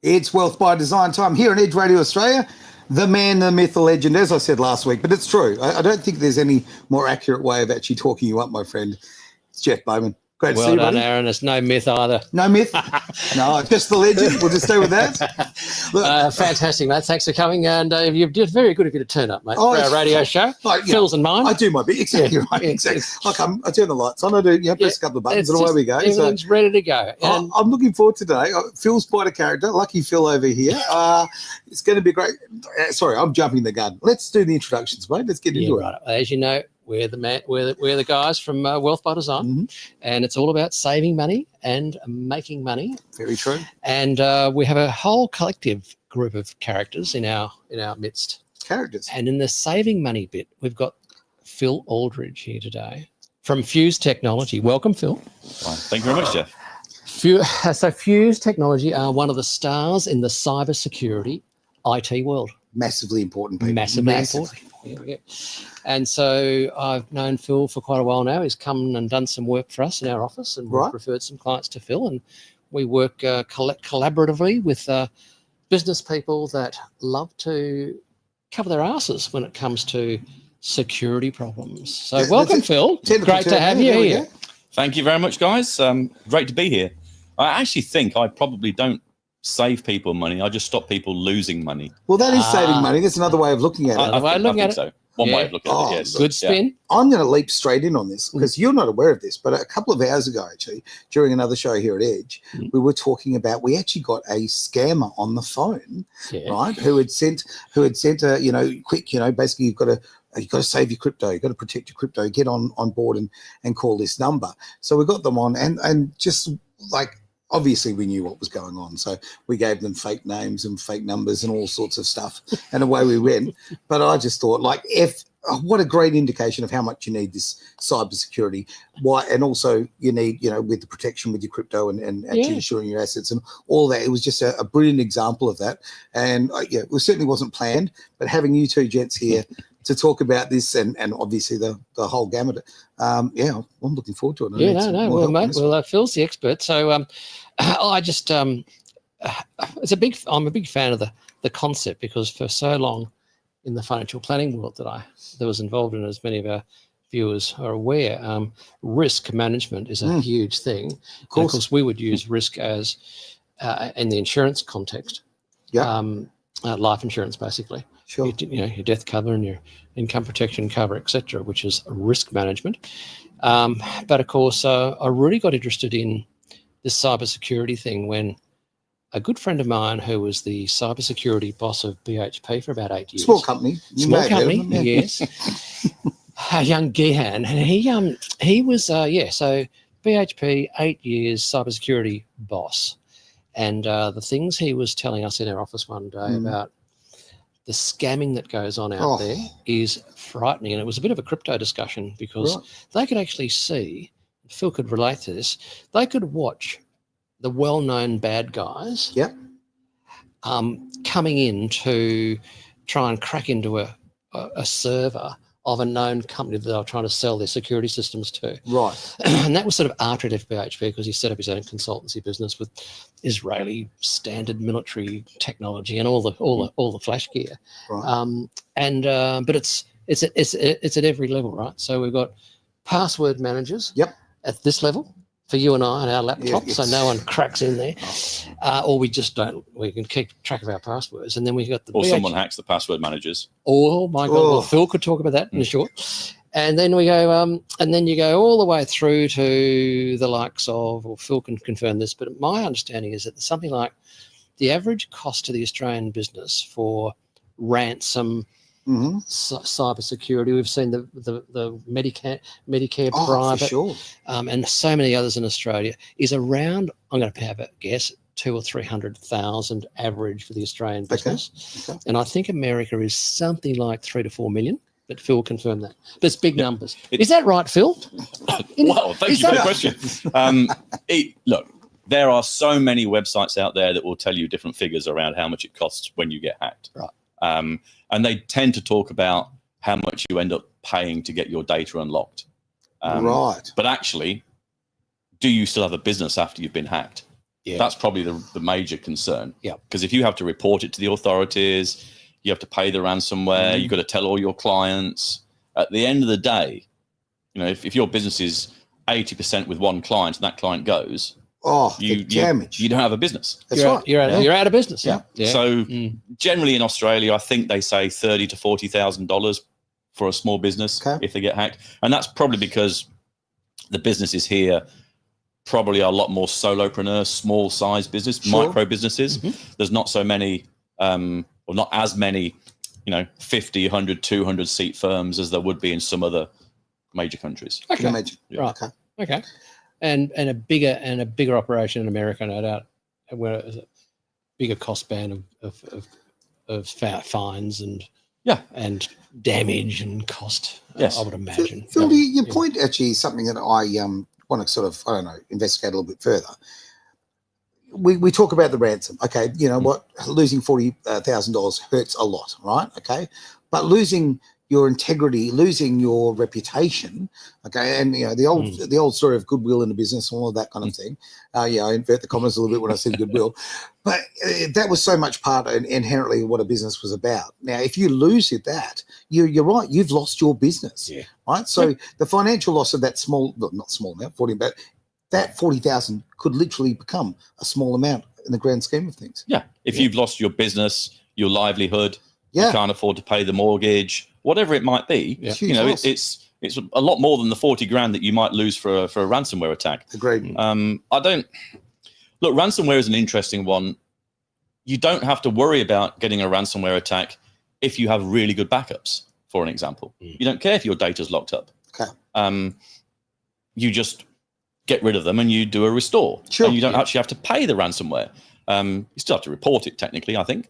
It's Wealth by Design time here on Edge Radio Australia. The man, the myth, the legend, as I said last week, but it's true. I don't think there's any more accurate way of actually talking you up, my friend. It's Jeff Bowman. Great to see you, buddy. Well done, Aaron. It's no myth either. No myth? No, just the legend. We'll just stay with that. Fantastic, mate. Thanks for coming. And you did very good of you to turn up, mate, for our radio show. Phil's and mine. I do my bit. Exactly right. Exactly. I turn the lights on. I do, press a couple of buttons and away we go. Everything's ready to go. And I'm looking forward to today. Phil's quite a character. Lucky Phil over here. It's going to be great. Sorry, I'm jumping the gun. Let's do the introductions, mate. Let's get into it. Right. As you know, we're the guys from Wealth by Design, and it's all about saving money and making money. Very true. And we have a whole collective group of characters in our midst. Characters. And in the saving money bit, we've got Phil Aldridge here today from Fuse Technology. Welcome, Phil. Thank you very much, Jeff. So Fuse Technology are one of the stars in the cybersecurity IT world. Massively important people. Massively important. Yeah. And so I've known Phil for quite a while now. He's come and done some work for us in our office, and we've referred some clients to Phil, and we work collaboratively with business people that love to cover their asses when it comes to security problems. So welcome, Phil. Great to have you here. Thank you very much, guys. Great to be here. I actually think I probably don't save people money. I just stop people losing money. Well, that is saving money. That's another way of looking at it. I think so. One way of looking at it, yes. Good spin. Yeah. I'm going to leap straight in on this because you're not aware of this, but a couple of hours ago, actually, during another show here at Edge, we were talking about, we actually got a scammer on the phone, right, who had sent a, quick, basically you've got to save your crypto, you've got to protect your crypto, get on board and call this number. So we got them on and just like, obviously we knew what was going on. So we gave them fake names and fake numbers and all sorts of stuff. And away we went. But I just thought what a great indication of how much you need this cybersecurity. Why, and also you need, with the protection with your crypto and actually insuring your assets and all that. It was just a brilliant example of that. And it certainly wasn't planned, but having you two gents here to talk about this and obviously the whole gamut. I'm looking forward to it. Well, mate, Phil's the expert. So I just I'm a big fan of the concept, because for so long in the financial planning world that was involved in, as many of our viewers are aware, risk management is a huge thing. Of course, we would use risk as in the insurance context. Life insurance, basically. Sure. Your death cover and your income protection cover, etc., which is risk management. But of course, I really got interested in this cybersecurity thing when a good friend of mine, who was the cybersecurity boss of BHP for about 8 years. Small company. Yes. A young Gehan. And he was, so BHP, 8 years cybersecurity boss. And the things he was telling us in our office one day about the scamming that goes on out there is frightening. And it was a bit of a crypto discussion, because they could actually see, Phil could relate to this, they could watch the well-known bad guys coming in to try and crack into a server of a known company that they were trying to sell their security systems to. Right. And that was sort of after he left BHP, because he set up his own consultancy business with Israeli standard military technology and all the flash gear. Right. But it's at every level, right? So we've got password managers at this level for you and I on our laptops, so no one cracks in there, or we just don't. We can keep track of our passwords, and then we've got someone hacks the password managers. Oh my God! Well, Phil could talk about that in short. And then we go, and then you go all the way through to the likes of, or Phil can confirm this, but my understanding is that something like the average cost to the Australian business for ransom. Cybersecurity. We've seen the Medicare private, sure. And so many others in Australia is around. I'm going to have a guess, 200,000 or 300,000 average for the Australian business, and I think America is something like 3 to 4 million. But Phil confirmed that. But it's big numbers. Is that right, Phil? Well, thank you for the question. Look, there are so many websites out there that will tell you different figures around how much it costs when you get hacked. Right. And they tend to talk about how much you end up paying to get your data unlocked. Right. But actually, do you still have a business after you've been hacked? Yeah. That's probably the major concern. Yeah. Because if you have to report it to the authorities, you have to pay the ransomware, you've got to tell all your clients. At the end of the day, if your business is 80% with one client and that client goes, the damage. You don't have a business. That's right. You're out of business. Yeah. So generally in Australia, I think they say $30,000 to $40,000 for a small business if they get hacked. And that's probably because the businesses here probably are a lot more solopreneurs, small size business, micro businesses. There's not so many, or not as many, 50, 100, 200 seat firms as there would be in some other major countries. I can imagine. Yeah. Right. Okay. And a bigger operation in America, no doubt, where it's a bigger cost band of fines and damage and cost. Yes, I would imagine. Phil, your point actually is something that I want to sort of investigate a little bit further. We talk about the ransom. Okay, you know what? Losing $40,000 hurts a lot, right? Okay, but losing your integrity, losing your reputation, okay, and the old story of goodwill in a business and all of that kind of thing. I invert the commas a little bit when I said goodwill, but that was so much part and inherently what a business was about. Now, if you lose that, you're right, you've lost your business, right? So the financial loss of that not small amount, 40, but that 40,000 could literally become a small amount in the grand scheme of things. Yeah, if you've lost your business, your livelihood, you can't afford to pay the mortgage, whatever it might be, it's a lot more than the 40 grand that you might lose for a ransomware attack. Agreed. Ransomware is an interesting one. You don't have to worry about getting a ransomware attack if you have really good backups, for an example. You don't care if your data's locked up. Okay. You just get rid of them and you do a restore. Sure. And you don't actually have to pay the ransomware. You still have to report it technically, I think.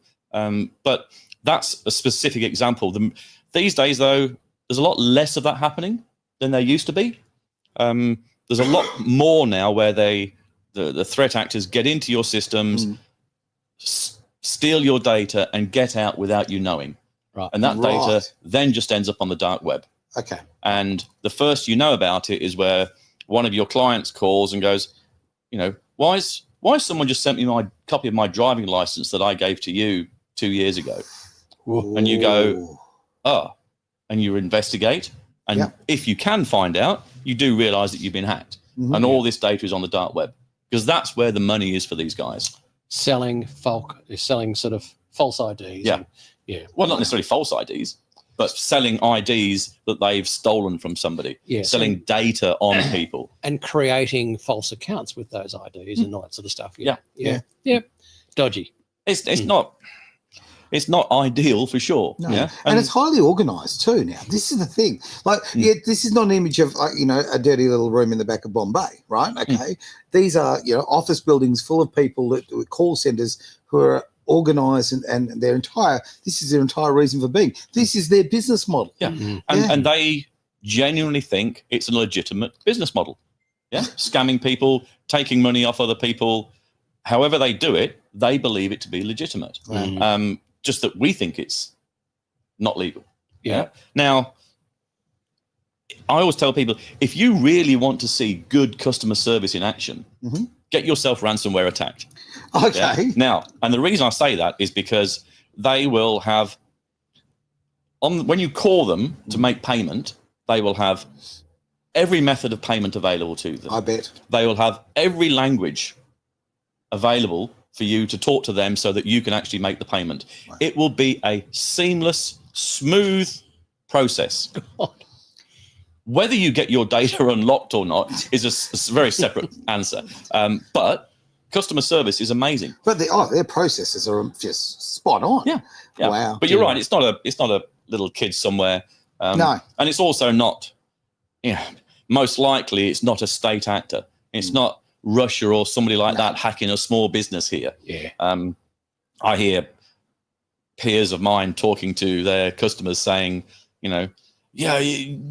But that's a specific example. These days, though, there's a lot less of that happening than there used to be. There's a lot more now where the threat actors get into your systems, steal your data, and get out without you knowing. Right. And that data then just ends up on the dark web. Okay. And the first you know about it is where one of your clients calls and goes, why someone just sent me my copy of my driving license that I gave to you 2 years ago? Whoa. And you go, and you investigate. And if you can find out, you do realize that you've been hacked. And all this data is on the dark web because that's where the money is for these guys. Selling sort of false IDs. Well, not necessarily false IDs, but selling IDs that they've stolen from somebody. Selling data on people. And creating false accounts with those IDs and all that sort of stuff. Yeah. Dodgy. It's not ideal for sure. No. Yeah. And it's highly organized too now. This is the thing. This is not an image of a dirty little room in the back of Bombay, right? Okay. These are, office buildings full of people that call centers who are organized and this is their entire reason for being. This is their business model. Yeah. And they genuinely think it's a legitimate business model. Yeah. Scamming people, taking money off other people. However they do it, they believe it to be legitimate. Just that we think it's not legal. Yeah. Now, I always tell people, if you really want to see good customer service in action, get yourself ransomware attacked. Okay. Yeah? Now, and the reason I say that is because they will have, when you call them to make payment, they will have every method of payment available to them. I bet. They will have every language available for you to talk to them so that you can actually make the payment. Right. It will be a seamless, smooth process. Whether you get your data unlocked or not is a very separate answer. But customer service is amazing. But their processes are just spot on. Yeah. Wow. But you're right. It's not a little kid somewhere. No. And it's also not. Most likely, it's not a state actor. It's not Russia or somebody like that hacking a small business here. Yeah. I hear peers of mine talking to their customers saying,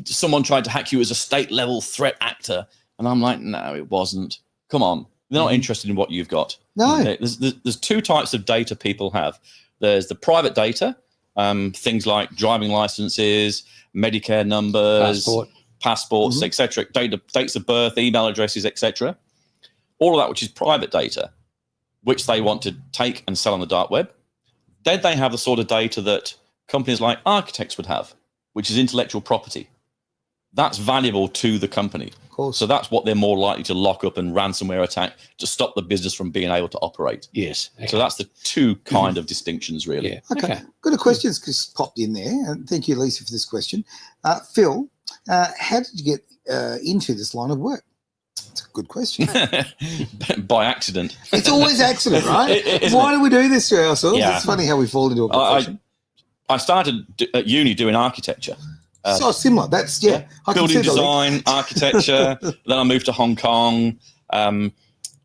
someone tried to hack you as a state level threat actor. And I'm like, no, it wasn't. Come on. They're not interested in what you've got. No. There's two types of data people have. There's the private data, things like driving licenses, Medicare numbers, passports, etc., dates of birth, email addresses, etc. All of that, which is private data. which they want to take and sell on the dark web. Then they have the sort of data that companies like architects would have, which is intellectual property. That's valuable to the company. Of course. So that's what they're more likely to lock up and ransomware attack to stop the business from being able to operate. Yes. Okay. So that's the two kind of distinctions, really. Yeah. Okay. Got a question just popped in there. And thank you, Lisa, for this question. Phil, how did you get into this line of work? It's a good question. By accident. It's always accident, right? Why do we do this to ourselves? Yeah. It's funny how we fall into a profession. I started at uni doing architecture. So similar. That's, yeah. Building design, architecture. Then I moved to Hong Kong. And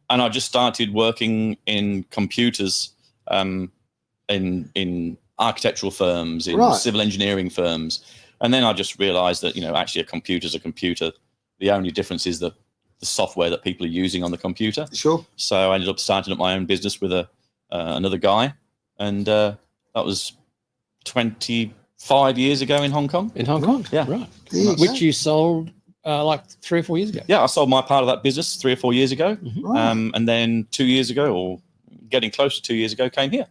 I just started working in computers in architectural firms, in civil engineering firms. And then I just realized that, actually a computer's a computer. The only difference is the software that people are using on the computer. Sure. So I ended up starting up my own business with another guy. And that was 25 years ago in Hong Kong. In Hong Kong? Yeah. Right. Which you sold like 3 or 4 years ago. Yeah, I sold my part of that business 3 or 4 years ago. Right. And then 2 years ago, or getting close to 2 years ago, came here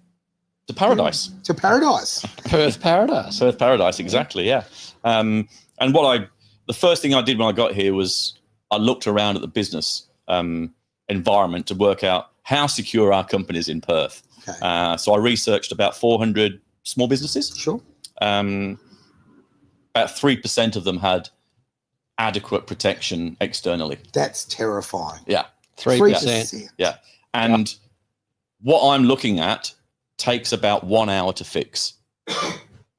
to Paradise. Yeah. To Paradise. Perth Paradise. Perth Paradise, exactly, yeah. And the first thing I did when I got here was I looked around at the business environment to work out how secure our company is in Perth. Okay. So I researched about 400 small businesses. Sure. About 3% of them had adequate protection externally. That's terrifying. Yeah. 3%. Yeah. And what I'm looking at takes about 1 hour to fix.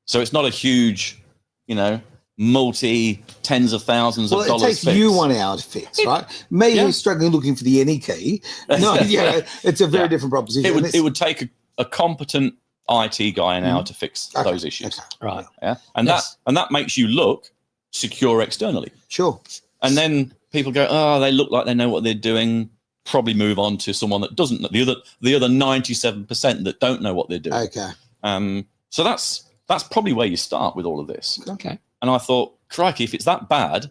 So it's not a huge, multi tens of thousands of dollars. It takes fix. you 1 hour to fix, right? Me who's struggling looking for the any key. No, it's a very different proposition. It would take a competent IT guy an hour to fix those issues. Okay. Right. Yeah. And that makes you look secure externally. Sure. And then people go, oh, they look like they know what they're doing. Probably move on to someone that doesn't. The other 97% that don't know what they're doing. Okay. So that's probably where you start with all of this. Okay. And I thought, crikey, if it's that bad,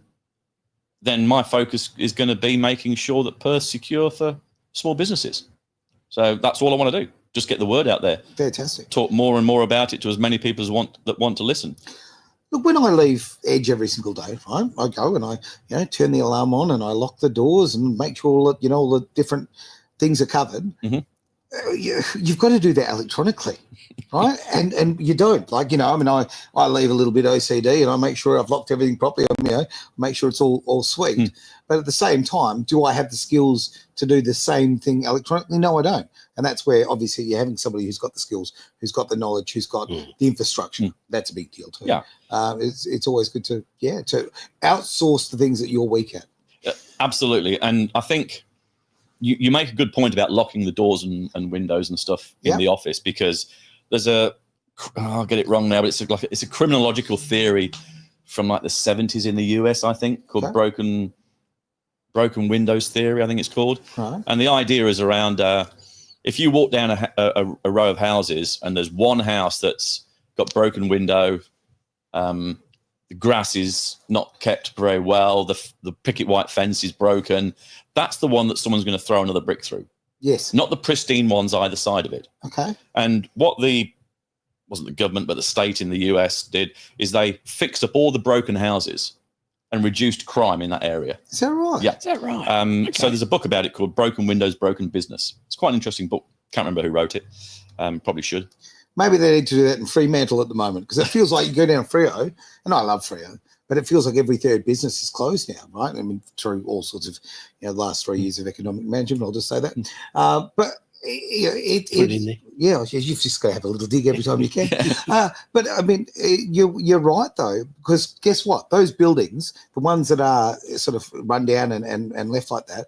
then my focus is going to be making sure that Perth's secure for small businesses. So that's all I want to do. Just get the word out there. Fantastic. Talk more and more about it to as many people as want to listen. Look, when I leave Edge every single day, right, I go and I, turn the alarm on and I lock the doors and make sure all that, all the different things are covered. Mm-hmm. You've got to do that electronically, right? and you don't. I leave a little bit OCD and I make sure I've locked everything properly. Make sure it's all sweet. Mm. But at the same time, do I have the skills to do the same thing electronically? No, I don't. And that's where obviously you're having somebody who's got the skills, who's got the knowledge, who's got the infrastructure. That's a big deal too. Yeah. It's always good to outsource the things that you're weak at. Yeah, absolutely. And I think you make a good point about locking the doors and windows and stuff in the office, because there's I'll get it wrong now, but it's a criminological theory from like the 70s in the US, I think, called broken windows theory, I think it's called. Right. And the idea is around if you walk down a row of houses and there's one house that's got broken window, the grass is not kept very well, the picket white fence is broken, that's the one that someone's going to throw another brick through. Yes. Not the pristine ones either side of it. Okay. And what wasn't the government, but the state in the US did is they fixed up all the broken houses and reduced crime in that area. Is that right? Yeah. Is that right? Okay. So there's a book about it called Broken Windows, Broken Business. It's quite an interesting book. Can't remember who wrote it. Probably should. Maybe they need to do that in Fremantle at the moment, because it feels like you go down Freo, and I love Freo, but it feels like every third business is closed now, right? I mean, through all sorts of, the last 3 years of economic management, I'll just say that. But Put it in there. Yeah, you've just got to have a little dig every time you can. But I mean, you're right though, because guess what? Those buildings, the ones that are sort of run down and left like that,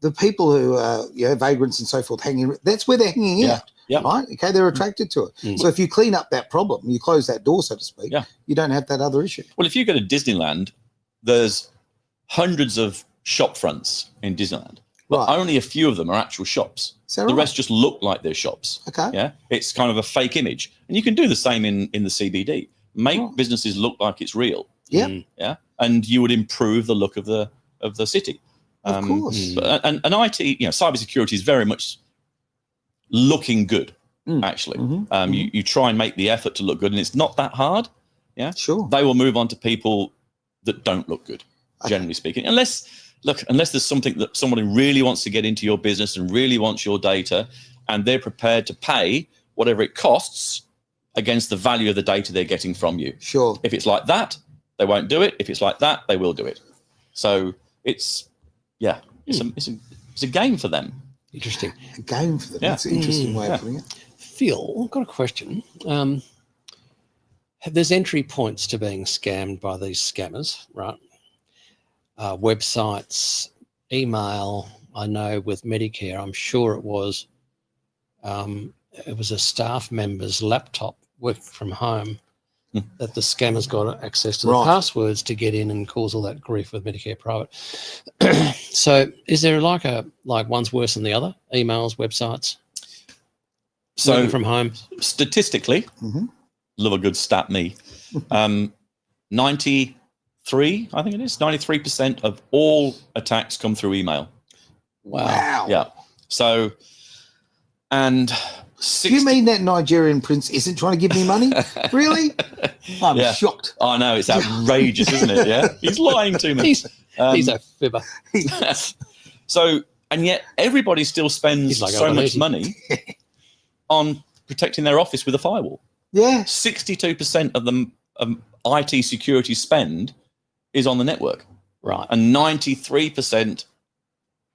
the people who are vagrants and so forth hanging, that's where they're hanging out. Yeah. Right. Okay. They're attracted to it. Mm. So if you clean up that problem, you close that door, so to speak, you don't have that other issue. Well, if you go to Disneyland, there's hundreds of shop fronts in Disneyland, but only a few of them are actual shops. The rest just look like they're shops. Okay. Yeah. It's kind of a fake image. And you can do the same in the CBD. Make businesses look like it's real. Yeah. Yeah. And you would improve the look of the city. Of course. And IT, cybersecurity is very much looking good, actually. You try and make the effort to look good, and it's not that hard. Yeah, sure. They will move on to people that don't look good, generally speaking. Unless there's something that somebody really wants to get into your business and really wants your data, and they're prepared to pay whatever it costs against the value of the data they're getting from you. Sure. If it's like that, they won't do it. If it's like that, they will do it. So it's a game for them. Interesting. A game for them. Yeah. That's an interesting way of putting it. Phil, I've got a question. There's entry points to being scammed by these scammers, right? Websites, email. I know with Medicare, I'm sure it was a staff member's laptop working from home that the scammers got access to the passwords to get in and cause all that grief with Medicare Private. So is there like one's worse than the other? Emails, websites, working from home? Statistically, love a good stat me. 93% of all attacks come through email. Wow. Yeah. So, and do you mean that Nigerian prince isn't trying to give me money? Really? I'm shocked. I know, it's outrageous, isn't it? Yeah. He's lying to me. He's a fibber. So, and yet everybody still spends so much money on protecting their office with a firewall. Yeah. 62% of the IT security spend is on the network. Right. And 93%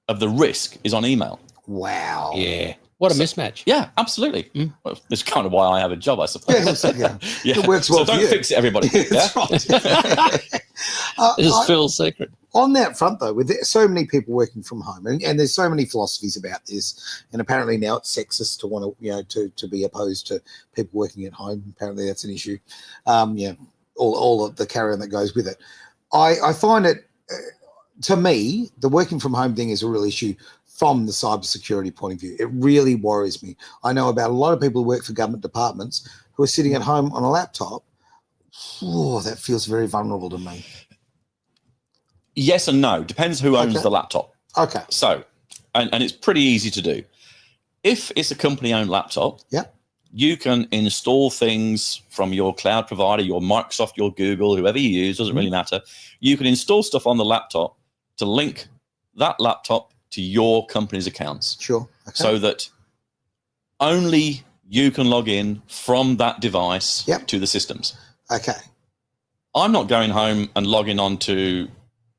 of the risk is on email. Wow. Yeah. What a mismatch. Yeah, absolutely. Well, that's kind of why I have a job, I suppose. Yeah. It works well so for don't you. fix it, everybody. That's right. This is Phil's secret. On that front, though, with so many people working from home, and there's so many philosophies about this, and apparently now it's sexist to want to be opposed to people working at home. Apparently that's an issue. All of the carry-on that goes with it. I find it, to me, the working from home thing is a real issue from the cybersecurity point of view. It really worries me. I know about a lot of people who work for government departments who are sitting at home on a laptop. Oh, that feels very vulnerable to me. Yes and no. Depends who owns the laptop. Okay. So, and it's pretty easy to do. If it's a company-owned laptop, you can install things from your cloud provider, your Microsoft, your Google, whoever you use, doesn't really matter. You can install stuff on the laptop to link that laptop to your company's accounts. Sure. Okay. So that only you can log in from that device to the systems. Okay. I'm not going home and logging on to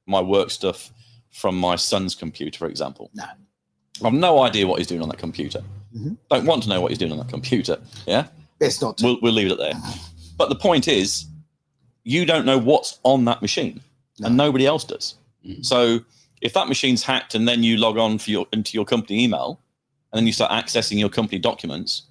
my work stuff from my son's computer, for example. No. I have no idea what he's doing on that computer. Don't want to know what he's doing on that computer. Yeah. Best not to. We'll leave it there. But the point is, you don't know what's on that machine, and nobody else does. So if that machine's hacked and then you log on into your company email, and then you start accessing your company documents,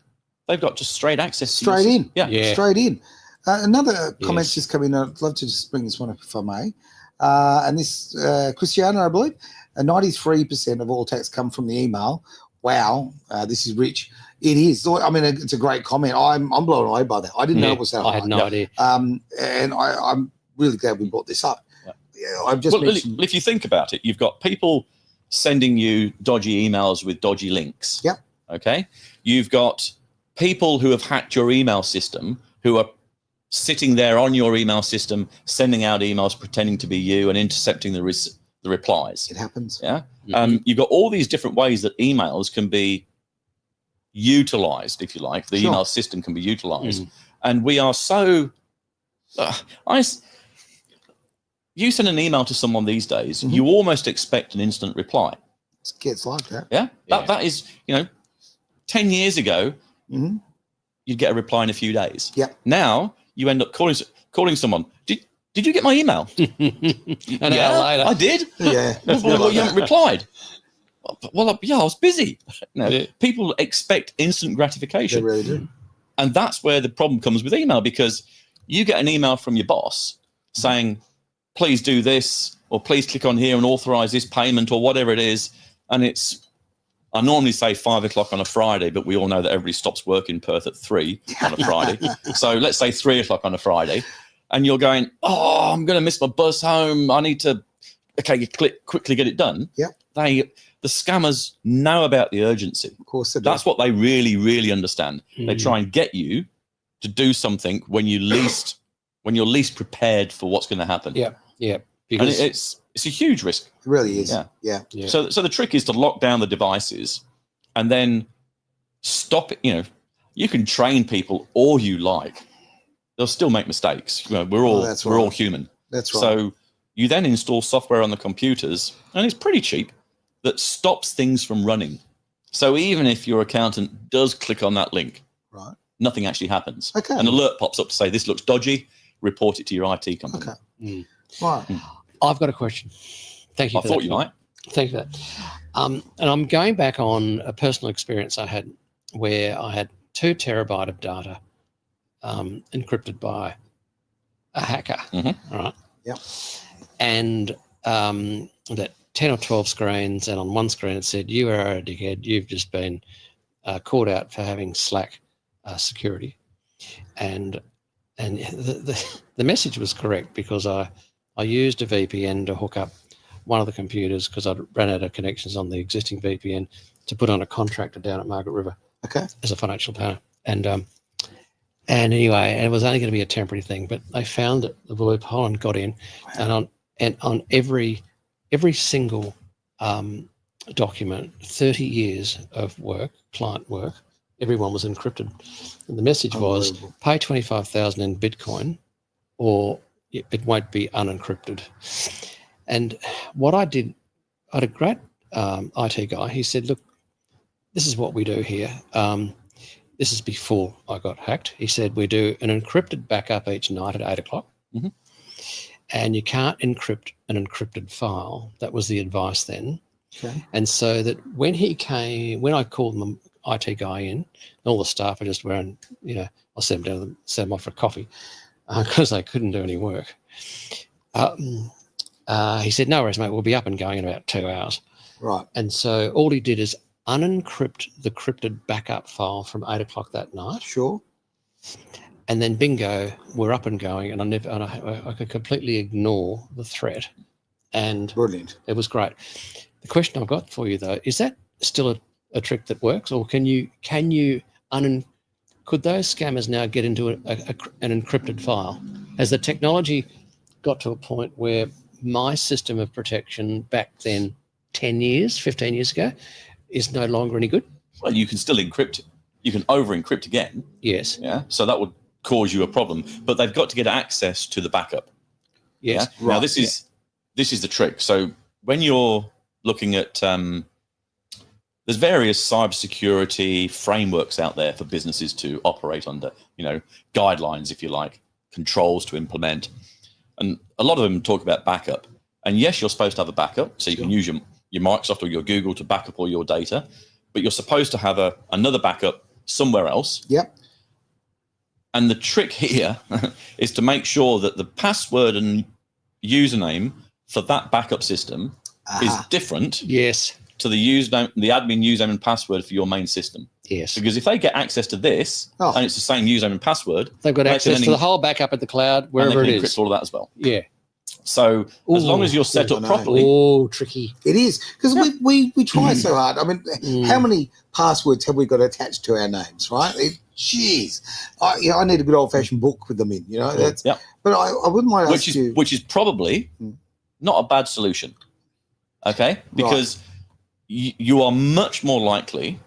they've got just straight access. Straight in. Yeah. Straight in. Another comment just coming in. I'd love to just bring this one up if I may. And this, Cristiano, I believe, 93% of all attacks come from the email. Wow, this is rich. It is. I mean, it's a great comment. I'm blown away by that. I didn't know it was that high. I had no idea. And I'm really glad we brought this up. I've just mentioned. If you think about it, you've got people sending you dodgy emails with dodgy links. Yep. Okay. You've got people who have hacked your email system who are sitting there on your email system, sending out emails pretending to be you and intercepting the replies. It happens. Yeah. You've got all these different ways that emails can be utilized, if you like. The email system can be utilized. And we are so... you send an email to someone these days, you almost expect an instant reply. It gets like that. Yeah. That is, 10 years ago, you'd get a reply in a few days. Yep. Now you end up calling someone. Did you get my email? An hour later. I did. Yeah. Well, you haven't replied. Well, I was busy. People expect instant gratification. They really do. And that's where the problem comes with email, because you get an email from your boss saying, please do this, or please click on here and authorize this payment, or whatever it is. And I normally say 5 o'clock on a Friday, but we all know that everybody stops work in Perth at 3 on a Friday. So let's say 3 o'clock on a Friday. And you're going, I'm going to miss my bus home. I need to, you quickly get it done. Yep. the scammers know about the urgency. Of course they do. That's what they really, really understand. Mm. They try and get you to do something when you're least prepared for what's going to happen. Yeah. And Because it's a huge risk. It really is. Yeah. Yeah. So the trick is to lock down the devices and then stop it. You can train people all you like. They'll still make mistakes. We're all human. That's right. So you then install software on the computers, and it's pretty cheap, that stops things from running. So even if your accountant does click on that link, right, nothing actually happens. Okay. An alert pops up to say, this looks dodgy, report it to your IT company. Okay. Mm. Right. I've got a question. Thank you I for thought that. you might. Thank you for that. And I'm going back on a personal experience I had where I had 2 terabyte of data encrypted by a hacker. Mm-hmm. Right. Yep. And that 10 or 12 screens, and on one screen it said, "You are a dickhead. You've just been caught out for having slack security." And the message was correct because I used a VPN to hook up one of the computers because I'd ran out of connections on the existing VPN to put on a contractor down at Margaret River. Okay. As a financial planner. And anyway, it was only going to be a temporary thing, but they found it, the loophole, and got in. Wow. And on every single document, 30 years of work, client work, everyone was encrypted. And the message was, pay 25,000 in Bitcoin or it won't be unencrypted. And what I did, I had a great IT guy. He said, "Look, this is what we do here. This is before I got hacked." He said, "We do an encrypted backup each night at 8 o'clock. Mm-hmm. And you can't encrypt an encrypted file." That was the advice then. Okay. And so that when I called the IT guy in, all the staff are just wearing, I sent them off for coffee because they couldn't do any work. He said, "No worries, mate, we'll be up and going in about 2 hours." Right. And so all he did is unencrypt the encrypted backup file from 8 o'clock that night. Sure. And then bingo, we're up and going, and I could completely ignore the threat. And Brilliant. it was great. The question I've got for you though, is that still a trick that works, or could those scammers now get into an encrypted file? Has the technology got to a point where my system of protection back then 10 years, 15 years ago, is no longer any good? Well, you can still encrypt it. You can over-encrypt again. Yes. Yeah. So that would cause you a problem. But they've got to get access to the backup. Yes. Yeah? Now, this is the trick. So when you're looking at there's various cybersecurity frameworks out there for businesses to operate under, guidelines, if you like, controls to implement. And a lot of them talk about backup. And yes, you're supposed to have a backup. So you can use your Microsoft or your Google to back up all your data. But you're supposed to have another backup somewhere else. Yep. And the trick here is to make sure that the password and username for that backup system is different Yes. to the admin username and password for your main system. Yes. Because if they get access to this and it's the same username and password, They've got access to the whole backup at the cloud, wherever and they it can is. encrypt all of that as well. Yeah. So as long as you're set up properly. Oh, tricky. It is, because we try so hard. I mean, how many passwords have we got attached to our names, right? Jeez. I need a good old-fashioned book with them in, That's, But I wouldn't mind asking you. Which is probably not a bad solution, okay? Because you are much more likely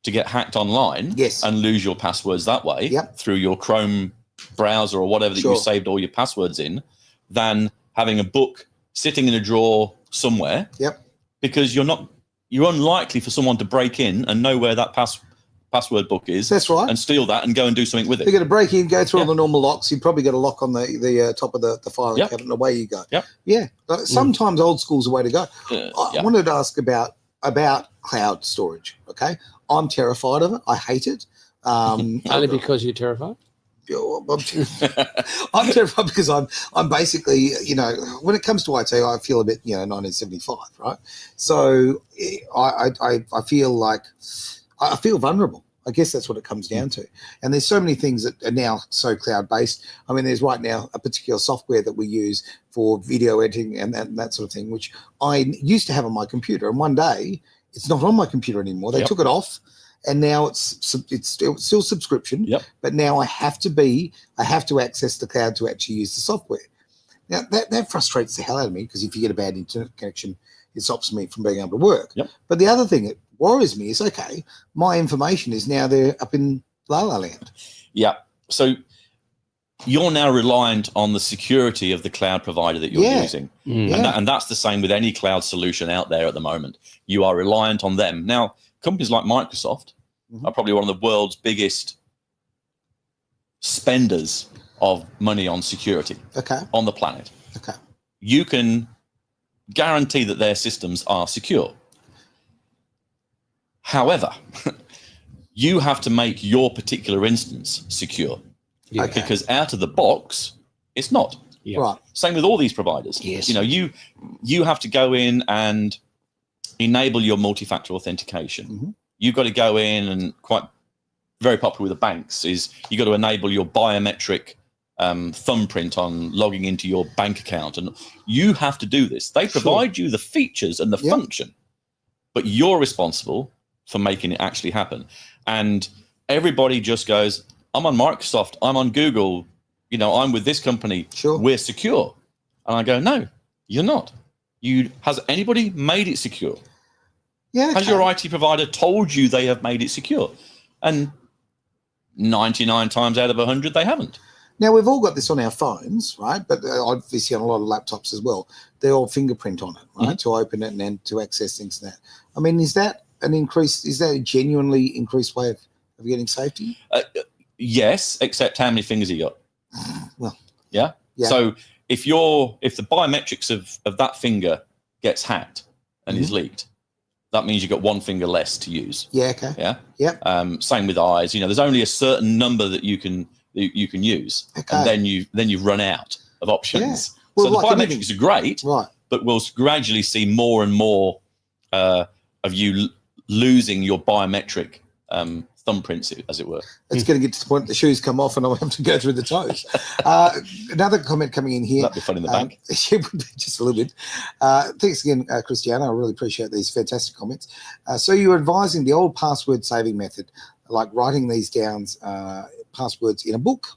to get hacked online and lose your passwords that way through your Chrome browser or whatever that you saved all your passwords in, than having a book sitting in a drawer somewhere. Yep. Because you're unlikely for someone to break in and know where that password book is. That's right. And steal that and go and do something with it. You're going to break in, go through all the normal locks. You've probably got a lock on the top of the filing cabinet, and away you go. Yep. Yeah. Sometimes old school's the way to go. I wanted to ask about cloud storage. Okay. I'm terrified of it. I hate it. Only because you're terrified? I'm terrified because I'm basically, when it comes to IT, I feel a bit, 1975, right? So I feel like I feel vulnerable. I guess that's what it comes down to. And there's so many things that are now so cloud-based. I mean, there's right now a particular software that we use for video editing and that sort of thing, which I used to have on my computer. And one day, it's not on my computer anymore. They took it off, and now it's still subscription. But now I have to access the cloud to actually use the software. Now, that frustrates the hell out of me, because if you get a bad internet connection, it stops me from being able to work. But the other thing that worries me is, okay, my information is now there up in La La Land. So you're now reliant on the security of the cloud provider that you're using. And that's the same with any cloud solution out there at the moment. You are reliant on them. Now, companies like Microsoft are probably one of the world's biggest spenders of money on security on the planet. You can guarantee that their systems are secure. However, you have to make your particular instance secure. Because out of the box, it's not. Right. Same with all these providers. You know, you have to go in and enable your multi-factor authentication. You've got to go in, and very popular with the banks is you got to enable your biometric thumbprint on logging into your bank account, and you have to do this. They provide you the features and the function, but you're responsible for making it actually happen. And everybody just goes, I'm on Microsoft, I'm on Google, you know, I'm with this company, we're secure. And I go, no, you're not. Has anybody made it secure? Has your IT provider told you they have made it secure? And 99 times out of 100, they haven't. Now, we've all got this on our phones, right? But obviously on a lot of laptops as well. They all fingerprint on it, right? To open it and then to access things and that. I mean, is that a genuinely increased way of getting safety? Yes, except how many fingers you got? Well, yeah. So if the biometrics of that finger gets hacked and is leaked, that means you've got one finger less to use. Same with eyes. You know, there's only a certain number that you can use, and then you run out of options. Well, so the biometrics are great, but we'll gradually see more and more of you losing your biometric thumbprints, as it were. It's going to get to the point that the shoes come off and I'll have to go through the toes. Another comment coming in here. That'd be fun in the bank. Just a little bit. Thanks again, Christiana. I really appreciate these fantastic comments. So you're advising the old password saving method, like writing these down, passwords in a book?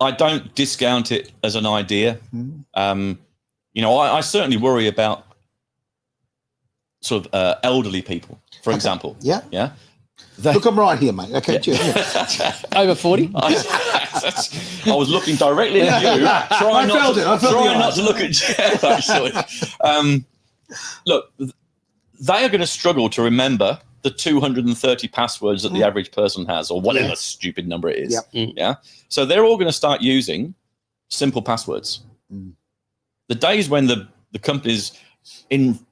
I don't discount it as an idea. You know, I certainly worry about sort of elderly people, for example. Look, I'm right here, mate. Okay, over 40. I was looking directly at you. Trying not to look at Jeff, actually. Look, they are going to struggle to remember the 230 passwords that the average person has, or whatever stupid number it is. So they're all going to start using simple passwords. The days when the companies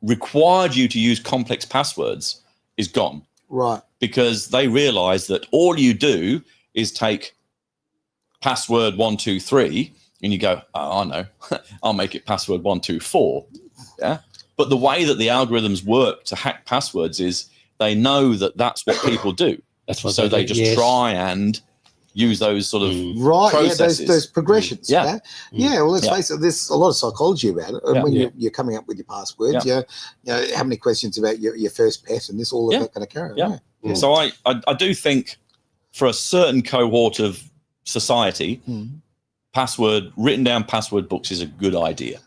required you to use complex passwords is gone. Right. Because they realize that all you do is take password 123 and you go, oh, I know, I'll make it password 124. But the way that the algorithms work to hack passwords is they know that that's what people do. That's what so they just try and use those sort of processes. Those progressions. Well, let's face it, there's a lot of psychology about it. And when you're coming up with your passwords, you know, how many questions about your first pet and this, all of that kind of carry. So I do think for a certain cohort of society, written down password books is a good idea.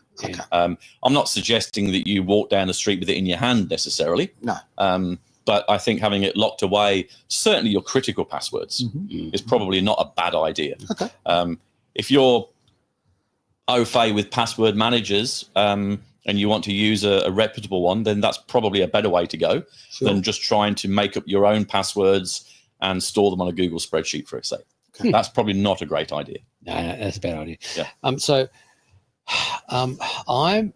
I'm not suggesting that you walk down the street with it in your hand necessarily. No. But I think having it locked away, certainly your critical passwords, is probably not a bad idea. If you're au fait with password managers and you want to use a reputable one, then that's probably a better way to go than just trying to make up your own passwords and store them on a Google spreadsheet, for example. That's probably not a great idea. No, that's a bad idea. So I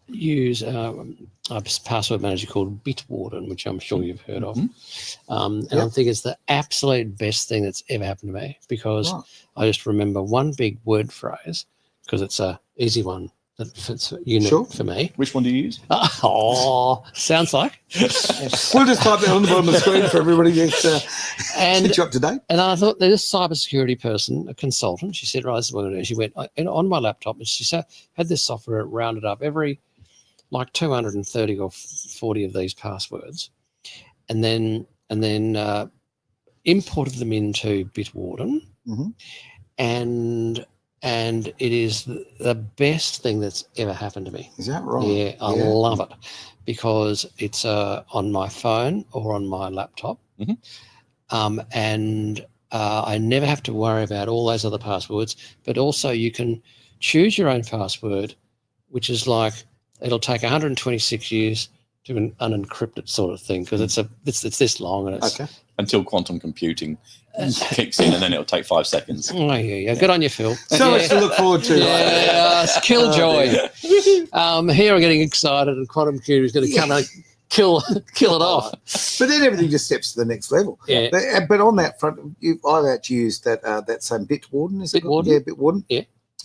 use a password manager called Bitwarden, which I'm sure you've heard of. And I think it's the absolute best thing that's ever happened to me, because I just remember one big word phrase, because it's a easy one It's unique Sure. for me. Which one do you use? Oh, sounds like. We'll just type it on the bottom of the screen for everybody to get you up to date. And I thought there's a cybersecurity person, a consultant. She said, right, this is what I'm going to do. She went on my laptop and she had this software rounded up every like 230 or 40 of these passwords, and then imported them into Bitwarden, and it is the best thing that's ever happened to me. Is that right? Yeah, I love it because it's on my phone or on my laptop, and I never have to worry about all those other passwords. But also, you can choose your own password, which is like it'll take 126 years to unencrypt it, sort of thing, because it's this long and it's until quantum computing kicks in, and then it'll take 5 seconds. Oh yeah. Good on you, Phil. So much to look forward to. Yeah, it's killjoy. Here I'm getting excited, and quantum computer is going to come and kill it off. But then everything just steps to the next level. Yeah. But on that front, I've actually used that same Bitwarden. Is it? Bitwarden? Yeah, Bitwarden. Yeah.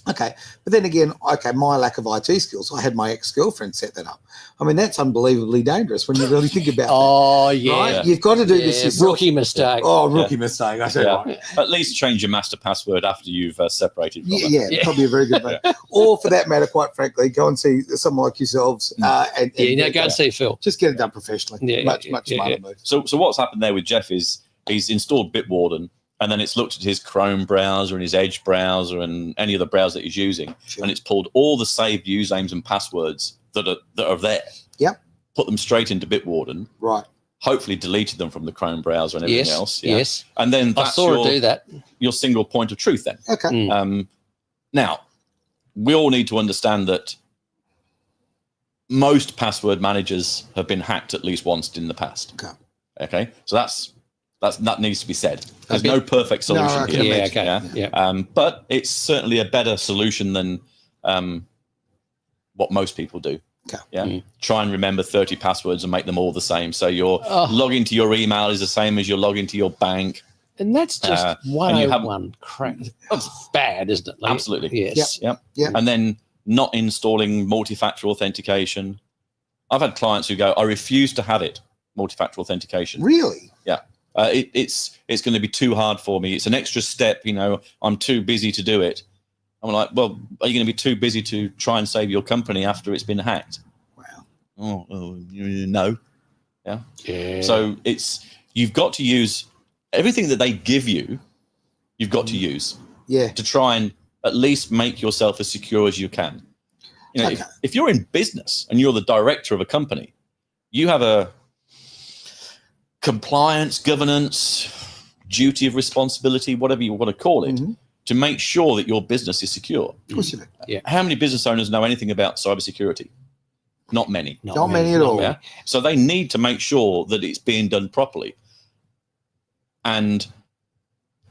Okay. But then again, my lack of IT skills, I had my ex-girlfriend set that up. I mean, that's unbelievably dangerous when you really think about Oh, that. yeah. Right? You've got to do this yourself. Rookie mistake. Oh, rookie mistake. I said, right. At least change your master password after you've separated from it. Yeah, probably a very good thing. Or for that matter, quite frankly, go and see someone like yourselves. Go and see Phil. Just get it done professionally. Much smarter move. So what's happened there with Jeff is he's installed Bitwarden, and then it's looked at his Chrome browser and his Edge browser and any other browser that he's using, and it's pulled all the saved usernames and passwords that are there. Yep. Put them straight into Bitwarden. Right. Hopefully deleted them from the Chrome browser and everything else. Yeah. Yes. And then I saw her do that. Your single point of truth then. Okay. Now, we all need to understand that most password managers have been hacked at least once in the past. Okay. So that needs to be said. There's no perfect solution here. But it's certainly a better solution than what most people do. Try and remember 30 passwords and make them all the same. So your login to your email is the same as your login to your bank. And that's just 101 crap. It's bad, isn't it? Absolutely. Yes. Yep. And then not installing multi-factor authentication. I've had clients who go, I refuse to have it, multi-factor authentication. Really? Yeah. It's going to be too hard for me. It's an extra step, I'm too busy to do it. I'm like, well, are you going to be too busy to try and save your company after it's been hacked? Wow. No. Yeah. So you've got to use everything that they give you. You've got to use to try and at least make yourself as secure as you can. If you're in business and you're the director of a company, you have a compliance, governance, duty of responsibility, whatever you want to call it, to make sure that your business is secure. Of course you do. Yeah. How many business owners know anything about cybersecurity? Not many. Not many at all. Yeah. So they need to make sure that it's being done properly. And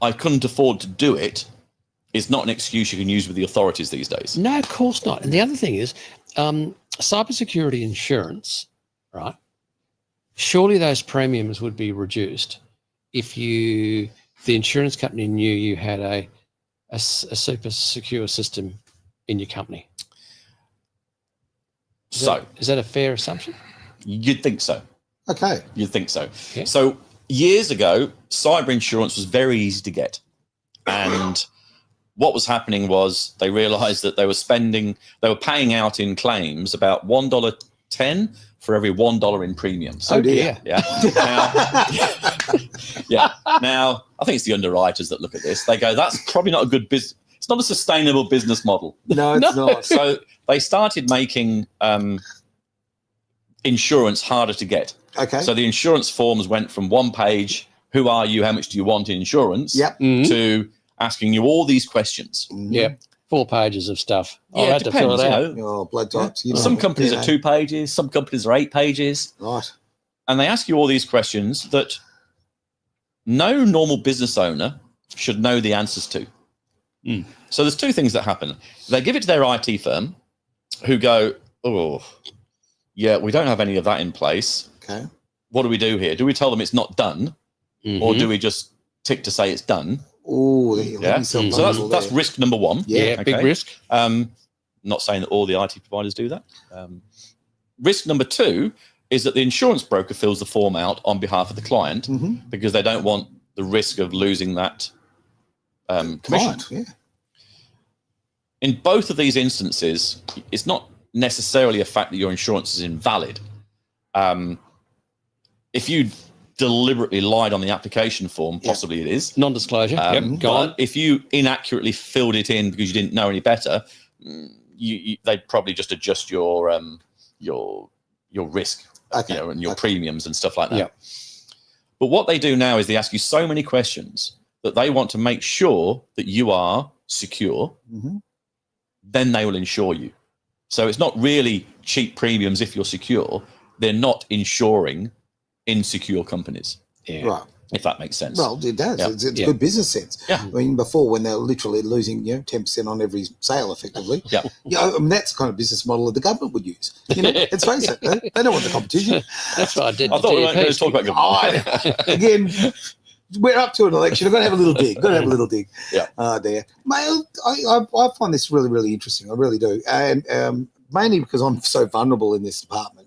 I couldn't afford to do it. It's not an excuse you can use with the authorities these days. No, of course not. And the other thing is, cybersecurity insurance, right? Surely those premiums would be reduced if the insurance company knew you had a super secure system in your company. Is that a fair assumption? You'd think so. Okay. You'd think so. Yeah. So years ago, cyber insurance was very easy to get. And what was happening was they realized that they were paying out in claims about $1.10 for every $1 in premiums. Oh dear. Yeah. Now, I think it's the underwriters that look at this. They go, that's probably not a good business. It's not a sustainable business model. No, it's not. So they started making insurance harder to get. Okay. So the insurance forms went from one page, who are you, how much do you want in insurance, to asking you all these questions. Yep. 4 pages of stuff. Yeah, I had to fill it out. Oh, blood types. Some companies are 2 pages, some companies are 8 pages. Right. And they ask you all these questions that no normal business owner should know the answers to. So there's 2 things that happen. They give it to their IT firm who go, oh, yeah, we don't have any of that in place. Okay. What do we do here? Do we tell them it's not done? Or do we just tick to say it's done? Oh, So that's risk number 1. Yeah, big risk. not saying that all the IT providers do that. Risk number 2 is that the insurance broker fills the form out on behalf of the client because they don't want the risk of losing that commission. Yeah. In both of these instances, it's not necessarily a fact that your insurance is invalid. If you deliberately lied on the application form, possibly it is. Non-disclosure. Go on. If you inaccurately filled it in because you didn't know any better, they'd probably just adjust your risk, and your premiums and stuff like that. Yeah. But what they do now is they ask you so many questions that they want to make sure that you are secure. Then they will insure you. So it's not really cheap premiums if you're secure. They're not insuring insecure companies. Yeah. Right. If that makes sense. Well, it does. Yeah. It's good business sense. Yeah. I mean, before when they're literally losing 10% on every sale, effectively. Yeah. I mean, that's the kind of business model that the government would use. Let's face it, they don't want the competition. That's what I did. I thought we weren't going to talk about government. Again, we're up to an election. I've got to have a little dig. Yeah. There. I find this really, really interesting. I really do. And mainly because I'm so vulnerable in this department,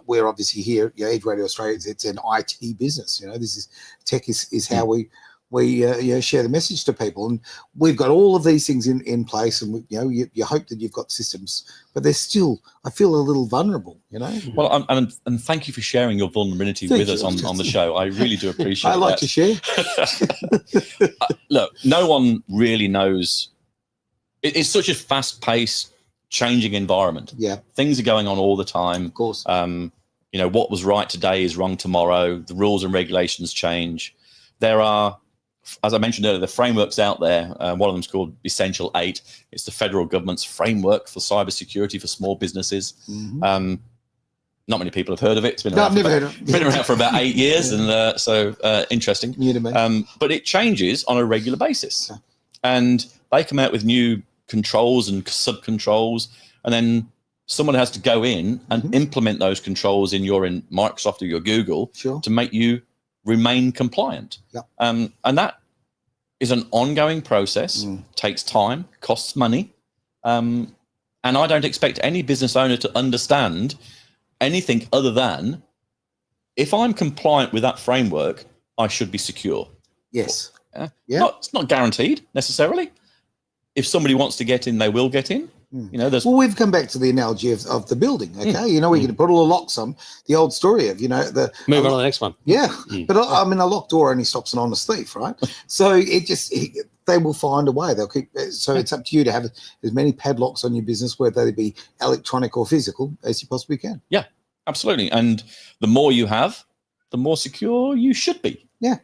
we're obviously here, Edge Radio Australia, it's an IT business, this is tech is how we share the message to people. And we've got all of these things in place, and you hope that you've got systems, but they're still, I feel a little vulnerable, Well, and thank you for sharing your vulnerability with us on the show. I really do appreciate I like that. to share. Look, no one really knows. It's such a fast-paced, changing environment. Yeah. Things are going on all the time. Of course. What was right today is wrong tomorrow. The rules and regulations change. There are, as I mentioned earlier, the frameworks out there. One of them is called Essential 8. It's the federal government's framework for cybersecurity for small businesses. Not many people have heard of it. It's been around, been around for about 8 years, and so interesting. New to me. But it changes on a regular basis. And they come out with new controls and sub-controls, and then someone has to go in and implement those controls in Microsoft or your Google to make you remain compliant. And that is an ongoing process, takes time, costs money. And I don't expect any business owner to understand anything other than, if I'm compliant with that framework, I should be secure. Yes. It's not guaranteed necessarily. If somebody wants to get in, they will get in. Well, we've come back to the analogy of the building. Okay, we can put all the locks on. The old story of the move on to the next one. Yeah, but a locked door only stops an honest thief, right? So they will find a way. They'll keep. So it's up to you to have as many padlocks on your business, whether they be electronic or physical, as you possibly can. Yeah, absolutely. And the more you have, the more secure you should be. Yeah.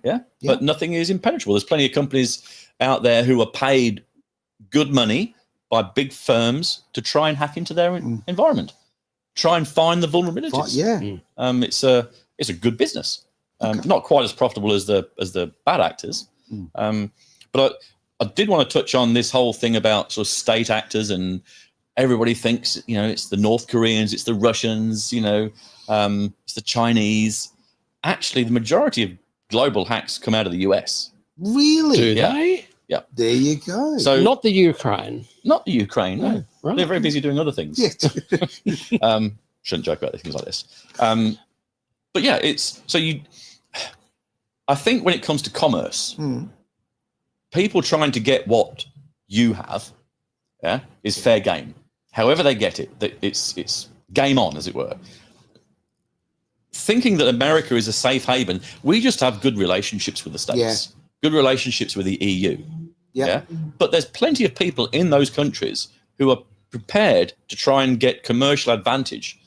But nothing is impenetrable. There's plenty of companies out there who are paid good money by big firms to try and hack into their environment, try and find the vulnerabilities. It's a good business. Not quite as profitable as the bad actors. But I did want to touch on this whole thing about sort of state actors, and everybody thinks it's the North Koreans, it's the Russians, it's the Chinese. Actually, the majority of global hacks come out of the US. Really? Do they? Yeah. There you go. So not the Ukraine. Not the Ukraine. No. Right. They're very busy doing other things. Yeah. Shouldn't joke about things like this. But yeah, I think when it comes to commerce, people trying to get what you have, is fair game. However they get it, it's game on, as it were. Thinking that America is a safe haven, we just have good relationships with the States, good relationships with the EU. But there's plenty of people in those countries who are prepared to try and get commercial advantage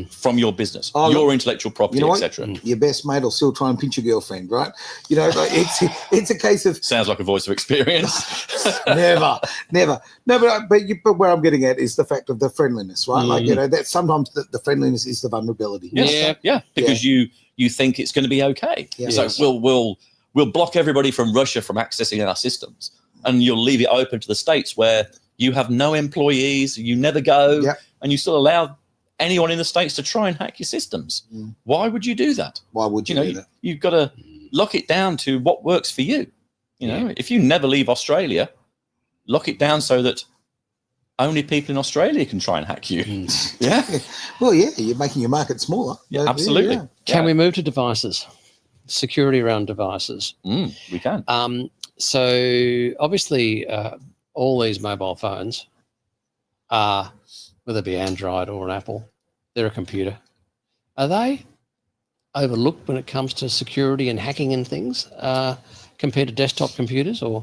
from your business, your intellectual property, etc. Your best mate will still try and pinch your girlfriend, right? It's a case of... Sounds like a voice of experience. Never. No, but where I'm getting at is the fact of the friendliness, right? That sometimes the friendliness is the vulnerability. Yeah, because you think it's going to be okay. So we'll block everybody from Russia from accessing our systems, and you'll leave it open to the States where you have no employees, you never go, and you still allow anyone in the States to try and hack your systems. Why would you do that? Why would you do that? You've got to lock it down to what works for you. If you never leave Australia, lock it down so that only people in Australia can try and hack you. Yeah. Well, yeah, you're making your market smaller. Yeah, absolutely. Yeah. Can we move to devices? Security around devices. We can. So obviously, all these mobile phones are, whether it be Android or an Apple, they're a computer. Are they overlooked when it comes to security and hacking and things compared to desktop computers or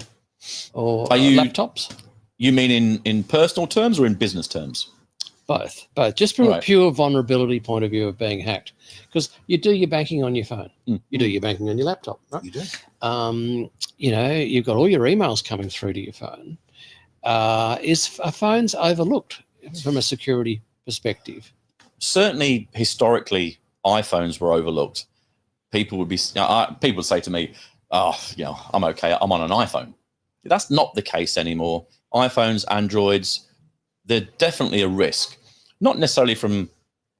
laptops? You mean in personal terms or in business terms? Both. Just from a pure vulnerability point of view of being hacked, because you do your banking on your phone, you do your banking on your laptop, right? You do. You've got all your emails coming through to your phone. Are phones overlooked from a security perspective? Certainly, historically, iPhones were overlooked. People would say to me, "Oh, I'm okay. I'm on an iPhone." That's not the case anymore. iPhones, Androids, they're definitely a risk. Not necessarily from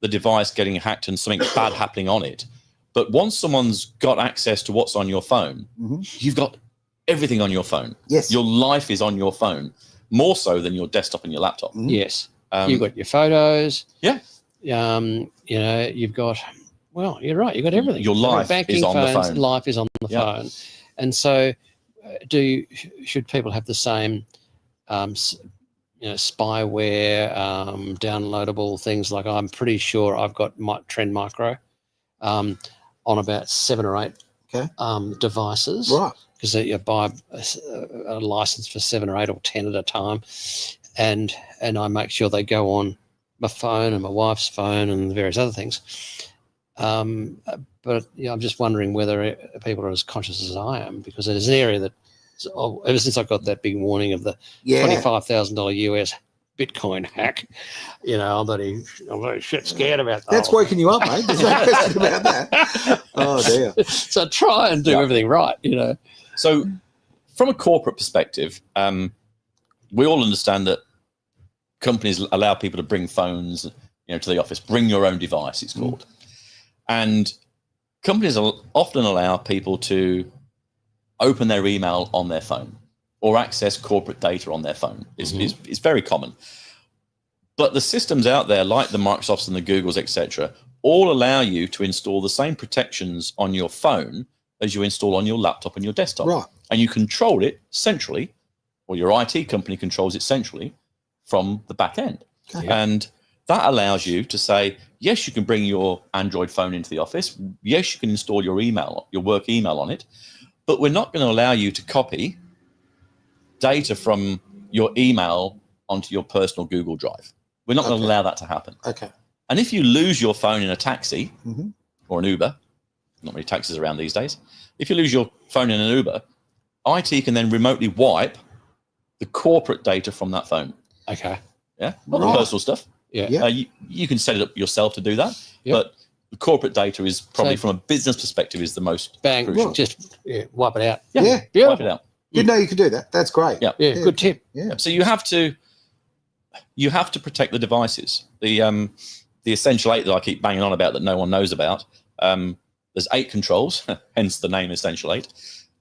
the device getting hacked and something bad happening on it, but once someone's got access to what's on your phone, you've got everything on your phone. Yes. Your life is on your phone, more so than your desktop and your laptop. Yes. You've got your photos. Yeah. You've got, well, you're right. You've got everything. Your life banking, is on phones, the phone. Life is on the phone. And so should people have the same, spyware, downloadable things? Like, I'm pretty sure I've got Trend Micro on about 7 or 8 devices. Right. Because you buy a license for 7 or 8 or 10 at a time. And I make sure they go on my phone and my wife's phone and various other things. But I'm just wondering whether people are as conscious as I am, because it is an area that, ever since I got that big warning of the $25,000 US Bitcoin hack, I'm very shit scared about that. That's woken you up, mate. There's no question about that. Oh, dear. So try and do everything right, So from a corporate perspective, we all understand that companies allow people to bring phones, to the office. Bring your own device, it's called. And companies often allow people to open their email on their phone or access corporate data on their phone. It's very common. But the systems out there, like the Microsofts and the Googles, etc., all allow you to install the same protections on your phone as you install on your laptop and your desktop. Right. And you control it centrally, or your IT company controls it centrally from the back end. Okay. And that allows you to say, yes, you can bring your Android phone into the office. Yes, you can install your email, your work email on it. But we're not going to allow you to copy data from your email onto your personal Google Drive. We're not going to allow that to happen. Okay. And if you lose your phone in a taxi or an Uber, not many taxis around these days, if you lose your phone in an Uber, IT can then remotely wipe the corporate data from that phone. Okay. Yeah, not the personal stuff. Yeah. You can set it up yourself to do that, but the corporate data is probably, from a business perspective, is the most crucial. Just wipe it out. Yeah. Wipe it out. Didn't know you could do that. That's great. Yeah. Good tip. Yeah. So you have to protect the devices. The Essential 8 that I keep banging on about that no one knows about. There's 8 controls, hence the name Essential 8.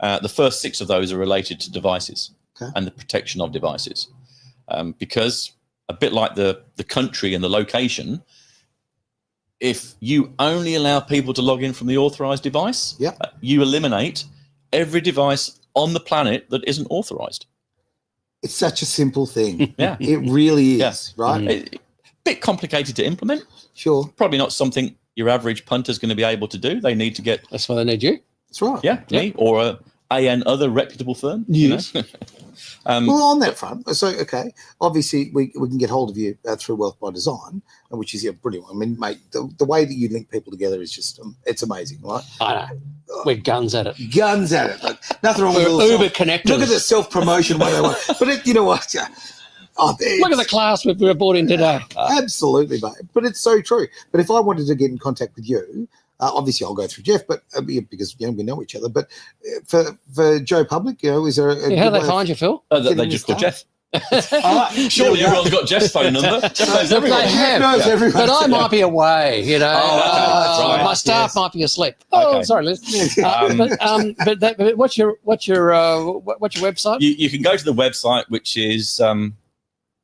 The first 6 of those are related to devices and the protection of devices, because a bit like the country and the location, if you only allow people to log in from the authorized device, you eliminate every device on the planet that isn't authorized. It's such a simple thing. Yeah. It really is, right? A bit complicated to implement. Sure. Probably not something your average punter is going to be able to do. They need to get... That's why they need you. That's right. Yeah, me or an other reputable firm. Yes. Well, on that front, so, obviously we can get hold of you through Wealth by Design, which is brilliant. I mean, mate, the way that you link people together is just, it's amazing, right? I know. We're guns at it. Guns at it. Like, nothing wrong with Uber connectors. Look at the self-promotion 101. But you know what? Look at the class we were brought in today. Absolutely, mate. But it's so true. But if I wanted to get in contact with you, obviously I'll go through Jeff, but because we know each other. But for Joe Public, is there how do they find you, Phil? They just call Jeff. Surely everyone's got Jeff's phone number. Jeff knows everyone. Knows everyone. But I might be away, That's right. My staff might be asleep. Oh, sorry, Liz. But what's your website? You can go to the website, which is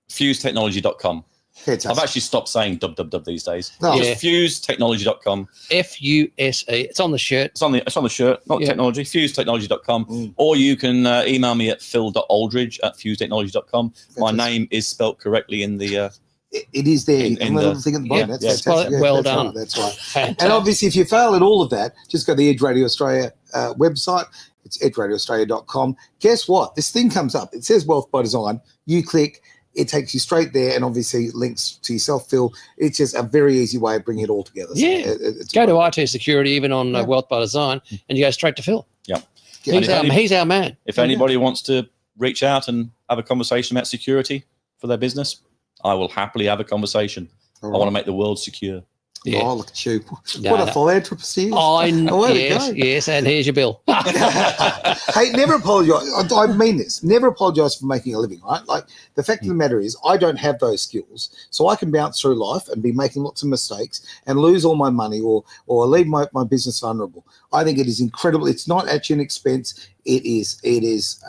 fusetechnology.com. Fantastic. I've actually stopped saying www these days. No. Just fusetechnology.com. FUSE. It's on the shirt. It's on the shirt, not technology. Fusetechnology.com. Or you can email me at phil.aldridge@fusetechnology.com. My name is spelt correctly in the. It is there. In the little the- thing at the bottom. Yeah, That's fantastic. well that's done. Right, that's right. Fantastic. And obviously, if you fail at all of that, just go to the Edge Radio Australia website. It's edgeradioaustralia.com. Guess what? This thing comes up. It says Wealth by Design. You click. It takes you straight there, and obviously links to yourself, Phil. It's just a very easy way of bringing it all together. So Yeah. it's Go to IT Security, even on Wealth by Design, and you go straight to Phil. Yep. He's our man. If anybody wants to reach out and have a conversation about security for their business, I will happily have a conversation. All I right. want to make the world secure. Yeah. Oh, look at you. No, What a no. philanthropist he is. I Way to go. yes, and here's your bill. Hey, never apologize. I mean this. Never apologize for making a living, right? Like, the fact of the matter is, I don't have those skills. So I can bounce through life and be making lots of mistakes and lose all my money or leave my business vulnerable. I think it is incredible. It's not at your expense. It is,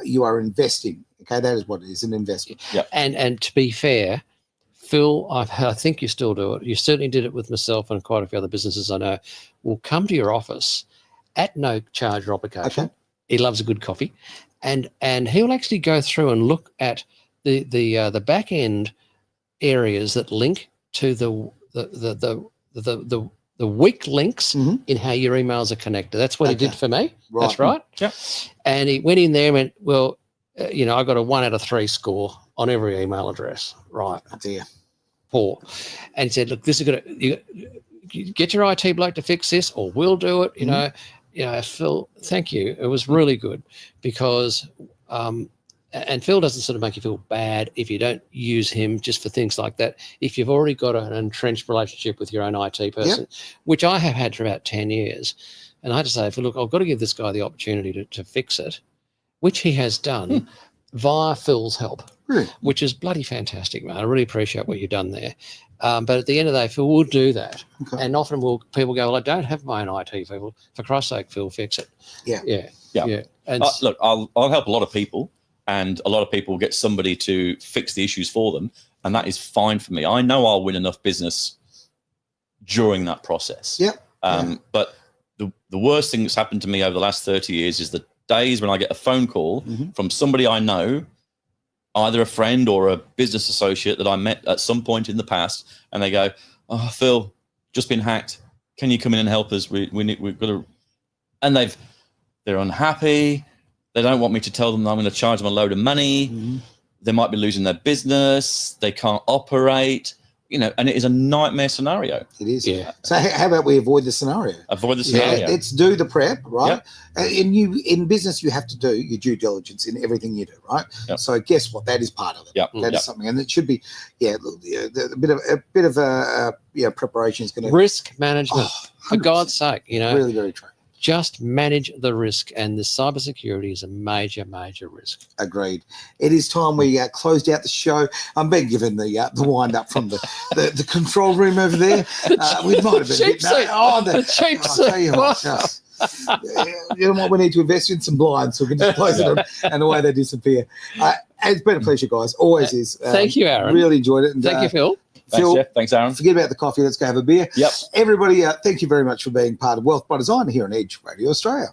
you are investing. Okay, that is what it is, an investment. And to be fair, Phil, I think you still do it. You certainly did it with myself and quite a few other businesses I know. Will come to your office at no charge or obligation. Okay. He loves a good coffee, and he'll actually go through and look at the back end areas that link to the weak links in how your emails are connected. That's what he did for me. Right. That's right. Yep. And he went in there and went, well, I got a 1 out of 3 score on every email address. Right. Oh, dear. Poor. And he said, look, this is good. You get your IT bloke to fix this, or we'll do it. You know, Phil, thank you. It was really good because, and Phil doesn't sort of make you feel bad if you don't use him just for things like that. If you've already got an entrenched relationship with your own IT person, which I have had for about 10 years, and I had to say, look, I've got to give this guy the opportunity to fix it, which he has done via Phil's help. Really? Which is bloody fantastic, man. I really appreciate what you've done there. But at the end of the day, Phil will do that. Okay. And often people go, well, I don't have my own IT people. For Christ's sake, Phil, fix it. Yeah. And Look, I'll help a lot of people, and a lot of people get somebody to fix the issues for them, and that is fine for me. I know I'll win enough business during that process. But the worst thing that's happened to me over the last 30 years is the days when I get a phone call from somebody I know, either a friend or a business associate that I met at some point in the past, and they go, "Oh, Phil, just been hacked. Can you come in and help us? We've got to," and they're unhappy. They don't want me to tell them that I'm going to charge them a load of money. They might be losing their business. They can't operate. And it is a nightmare scenario. It is. Yeah. So how about we avoid the scenario? Avoid the scenario. Let's do the prep, right? In business, you have to do your due diligence in everything you do, right? Yep. So guess what? That is part of it. Yep. That is something, and it should be, a bit of preparation is going to risk management, for God's sake, really very true. just manage the risk, and the cybersecurity is a major, major risk. Agreed. It is time we closed out the show. I'm being given the wind up from the control room over there. We might have been cheap seat. the cheap I'll tell you what, just, you know what, we need to invest in some blinds so we can just close it and away they disappear. It's been a pleasure, guys. Always is. Thank you, Aaron. Really enjoyed it. And, thank you, Phil. Phil, Thanks, Jeff. Thanks, Aaron. Forget about the coffee. Let's go have a beer. Yep. Everybody, thank you very much for being part of Wealth by Design here on Edge Radio Australia.